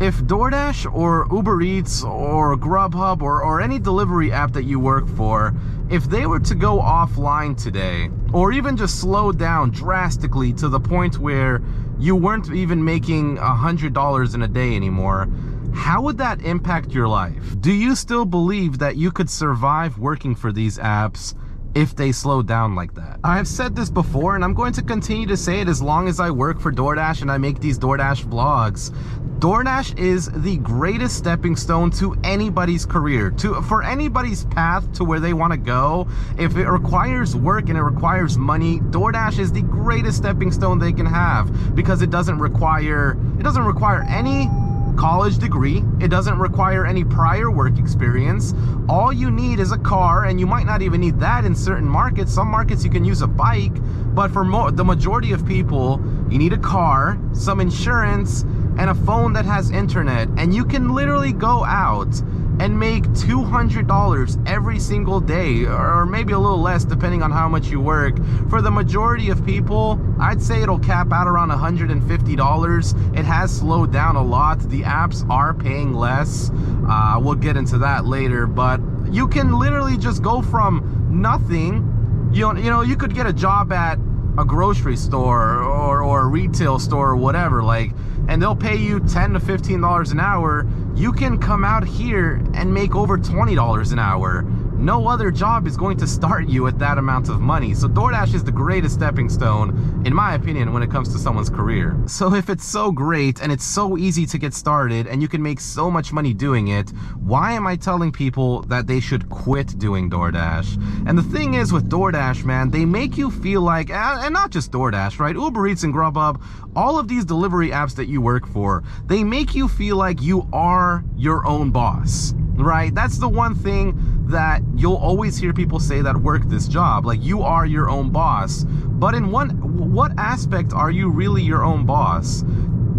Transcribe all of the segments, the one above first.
If DoorDash or Uber Eats or Grubhub or any delivery app that you work for, if they were to go offline today, or even just slow down drastically to the point where you weren't even making $100 in a day anymore, how would that impact your life? Do you still believe that you could survive working for these apps if they slow down like that? I've said this before, and I'm going to continue to say it as long as I work for DoorDash and I make these DoorDash vlogs. DoorDash is the greatest stepping stone to anybody's career, for anybody's path to where they want to go. If it requires work and it requires money, DoorDash is the greatest stepping stone they can have, because it doesn't require any college degree. It doesn't require any prior work experience. All you need is a car, and you might not even need that in certain markets. Some markets you can use a bike, but for the majority of people, you need a car, some insurance, and a phone that has internet, and you can literally go out and make $200 every single day, or maybe a little less depending on how much you work. For the majority of people, I'd say it'll cap out around $150. It has slowed down a lot. The apps are paying less. We'll get into that later, but you can literally just go from nothing. You know, you could get a job at a grocery store or a retail store or whatever, and they'll pay you $10 to $15 an hour. You can come out here and make over $20 an hour. No other job is going to start you at that amount of money. So DoorDash is the greatest stepping stone, in my opinion, when it comes to someone's career. So if it's so great and it's so easy to get started and you can make so much money doing it, why am I telling people that they should quit doing DoorDash? And the thing is with DoorDash, man, they make you feel like, and not just DoorDash, right? Uber Eats and Grubhub, all of these delivery apps that you work for, they make you feel like you are your own boss, right? That's the one thing that you'll always hear people say that work this job, like you are your own boss. But in what aspect are you really your own boss?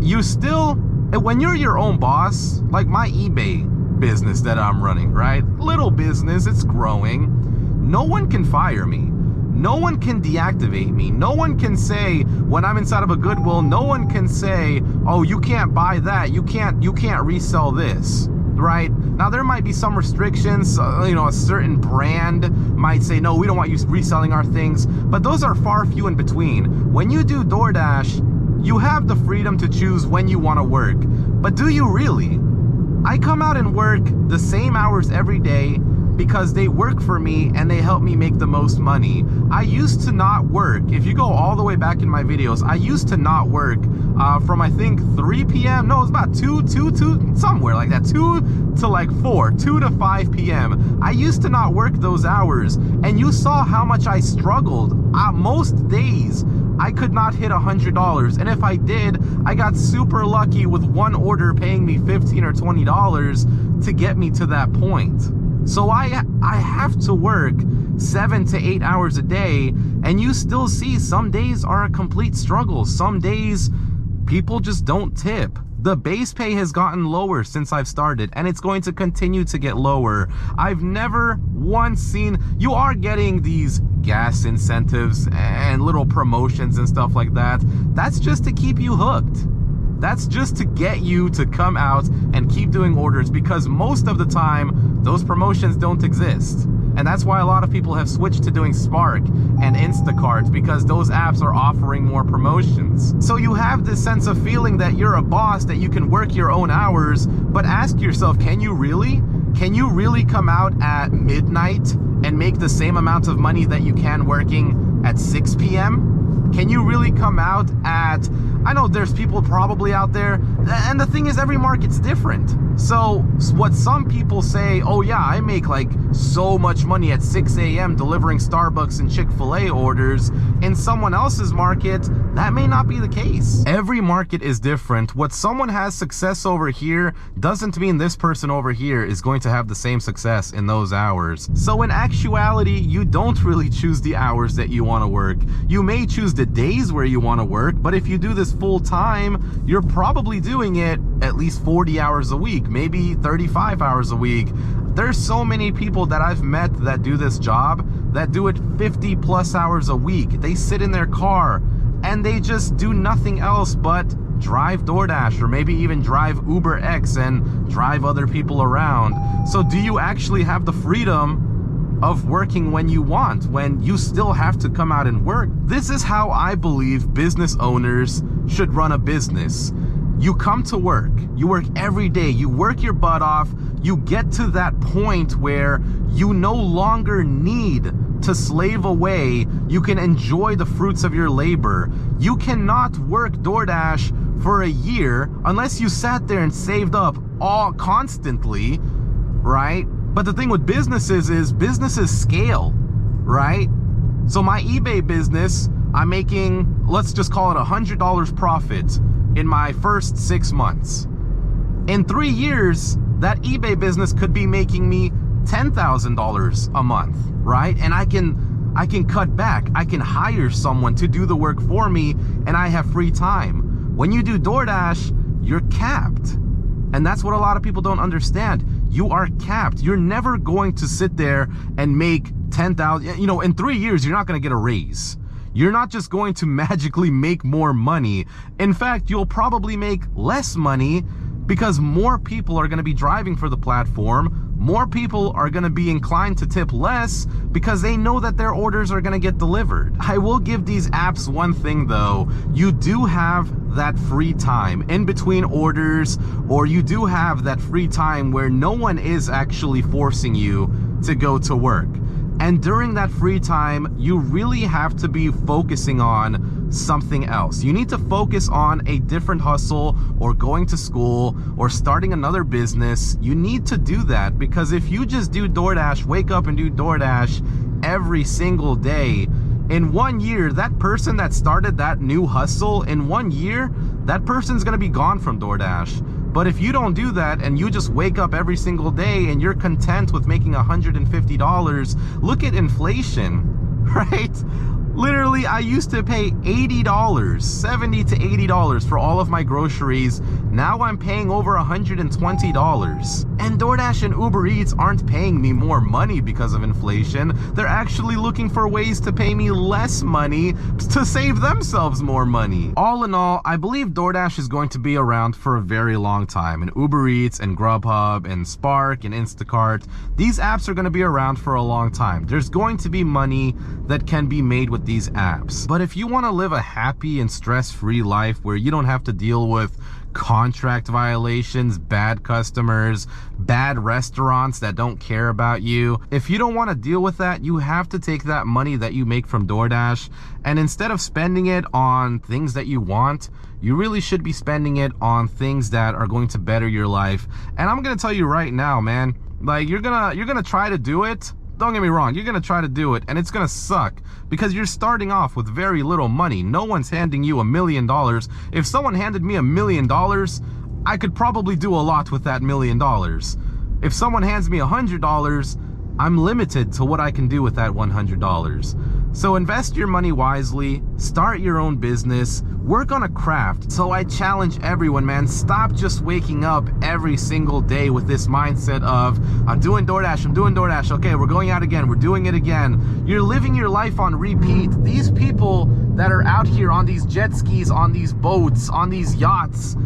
You still, when you're your own boss, like my eBay business that I'm running, right? Little business, it's growing. No one can fire me. No one can deactivate me. No one can say, when I'm inside of a Goodwill, no one can say, oh, you can't buy that. You can't resell this. Right? Now, there might be some restrictions. A certain brand might say, no, we don't want you reselling our things, but those are far few in between. When you do DoorDash, you have the freedom to choose when you want to work. But do you really? I come out and work the same hours every day because they work for me and they help me make the most money. I used to not work. If you go all the way back in my videos, I used to not work from, I think, 3 p.m. No, it's about 2, somewhere like that, 2 to like 4, 2 to 5 p.m. I used to not work those hours, and you saw how much I struggled. Most days, I could not hit $100, and if I did, I got super lucky with one order paying me $15 or $20 to get me to that point. So I have to work 7 to 8 hours a day, and you still see some days are a complete struggle. Some days people just don't tip. The base pay has gotten lower since I've started, and it's going to continue to get lower. I've never once seen, you are getting these gas incentives and little promotions and stuff like that. That's just to keep you hooked. That's just to get you to come out and keep doing orders, because most of the time those promotions don't exist. And that's why a lot of people have switched to doing Spark and Instacart, because those apps are offering more promotions. So you have this sense of feeling that you're a boss, that you can work your own hours, but ask yourself, can you really? Can you really come out at midnight and make the same amount of money that you can working at 6 p.m.? Can you really come out at, I know there's people probably out there, and the thing is, every market's different. So what some people say, oh yeah, I make like so much money at 6 a.m. delivering Starbucks and Chick-fil-A orders, in someone else's market, that may not be the case. Every market is different. What someone has success over here doesn't mean this person over here is going to have the same success in those hours. So in actuality, you don't really choose the hours that you want to work. You may choose the days where you want to work, but if you do this full time, you're probably doing it at least 40 hours a week, maybe 35 hours a week. There's so many people that I've met that do this job that do it 50 plus hours a week. They sit in their car and they just do nothing else but drive DoorDash or maybe even drive Uber X and drive other people around. So do you actually have the freedom of working when you want, when you still have to come out and work? This is how I believe business owners should run a business. You come to work, you work every day, you work your butt off, you get to that point where you no longer need to slave away, you can enjoy the fruits of your labor. You cannot work DoorDash for a year unless you sat there and saved up all constantly, right? But the thing with businesses is businesses scale, right? So my eBay business, I'm making, let's just call it $100 profit in my first 6 months. In 3 years, that eBay business could be making me $10,000 a month, right? And I can cut back. I can hire someone to do the work for me, and I have free time. When you do DoorDash, you're capped. And that's what a lot of people don't understand. You are capped. You're never going to sit there and make 10,000, you know, in 3 years, you're not going to get a raise. You're not just going to magically make more money. In fact, you'll probably make less money because more people are going to be driving for the platform. More people are going to be inclined to tip less because they know that their orders are going to get delivered. I will give these apps one thing though. You do have that free time in between orders, or you do have that free time where no one is actually forcing you to go to work. And during that free time, you really have to be focusing on something else. You need to focus on a different hustle or going to school or starting another business. You need to do that because if you just do DoorDash, wake up and do DoorDash every single day, in 1 year, that person that started that new hustle, in 1 year, that person's gonna be gone from DoorDash. But if you don't do that and you just wake up every single day and you're content with making $150, look at inflation, right? Literally, I used to pay $80, $70 to $80 for all of my groceries. Now I'm paying over $120. And DoorDash and Uber Eats aren't paying me more money because of inflation. They're actually looking for ways to pay me less money to save themselves more money. All in all, I believe DoorDash is going to be around for a very long time. And Uber Eats and Grubhub and Spark and Instacart, these apps are going to be around for a long time. There's going to be money that can be made with these apps. But if you want to live a happy and stress-free life where you don't have to deal with contract violations, bad customers, bad restaurants that don't care about you, if you don't want to deal with that, you have to take that money that you make from DoorDash and instead of spending it on things that you want, you really should be spending it on things that are going to better your life. And I'm gonna tell you right now, man, like you're gonna try to do it. Don't get me wrong, you're gonna try to do it and it's gonna suck because you're starting off with very little money. No one's handing you $1 million. If someone handed me $1 million, I could probably do a lot with that $1 million. If someone hands me $100, I'm limited to what I can do with that $100. So invest your money wisely, start your own business, work on a craft. So I challenge everyone, man, stop just waking up every single day with this mindset of, I'm doing DoorDash, okay, we're going out again, we're doing it again. You're living your life on repeat. These people that are out here on these jet skis, on these boats, on these yachts,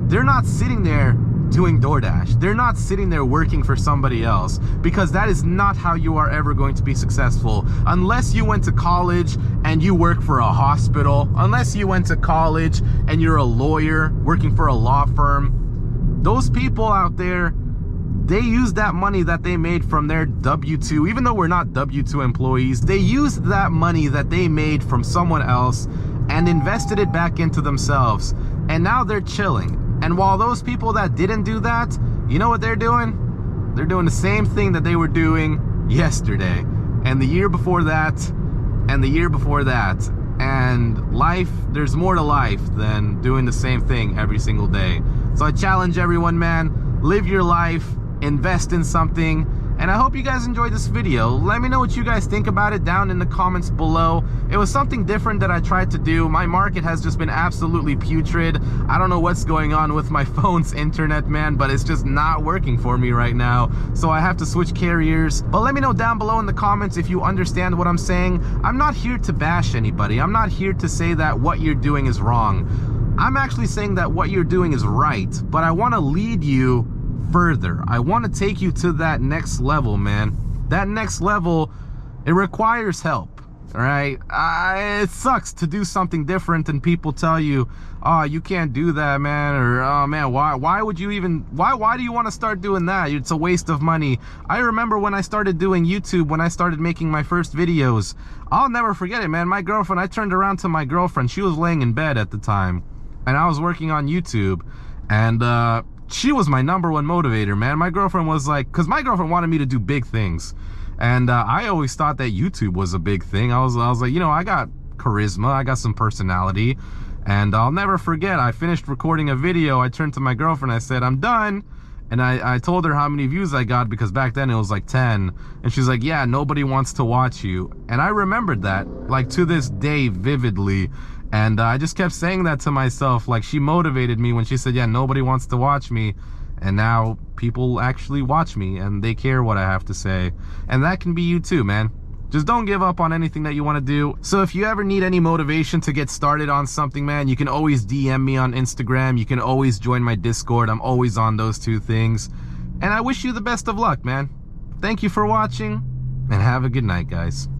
they're not sitting there doing DoorDash. They're not sitting there working for somebody else because that is not how you are ever going to be successful. Unless you went to college and you work for a hospital, unless you went to college and you're a lawyer working for a law firm, those people out there, they use that money that they made from their W-2, even though we're not W-2 employees, they used that money that they made from someone else and invested it back into themselves. And now they're chilling. And while those people that didn't do that, you know what they're doing? They're doing the same thing that they were doing yesterday, and the year before that, and the year before that. And life, there's more to life than doing the same thing every single day. So I challenge everyone, man, live your life, invest in something. And I hope you guys enjoyed this video. Let me know what you guys think about it down in the comments below. It was something different that I tried to do. My market has just been absolutely putrid. I don't know what's going on with my phone's internet, man, but it's just not working for me right now. So I have to switch carriers. But let me know down below in the comments if you understand what I'm saying. I'm not here to bash anybody. I'm not here to say that what you're doing is wrong. I'm actually saying that what you're doing is right, but I want to lead you further. I want to take you to that next level, man. That next level, it requires help, all right? It sucks to do something different and people tell you, oh, you can't do that, man, or oh man, why would you even, why do you want to start doing that? It's a waste of money. I remember when I started doing YouTube, when I started making my first videos, I'll never forget it, man. My girlfriend, I turned around to my girlfriend, she was laying in bed at the time, and I was working on YouTube, and she was my #1 motivator, man. My girlfriend was like, because my girlfriend wanted me to do big things, and I always thought that YouTube was a big thing. I was like, you know, I got charisma, I got some personality. And I'll never forget, I finished recording a video, I turned to my girlfriend, I said, I'm done. And I told her how many views I got, because back then it was like 10. And she's like, yeah, nobody wants to watch you. And I remembered that, like, to this day, vividly. And I just kept saying that to myself, like, she motivated me when she said, yeah, nobody wants to watch me. And now people actually watch me, and they care what I have to say. And that can be you too, man. Just don't give up on anything that you want to do. So if you ever need any motivation to get started on something, man, you can always DM me on Instagram. You can always join my Discord. I'm always on those two things. And I wish you the best of luck, man. Thank you for watching, and have a good night, guys.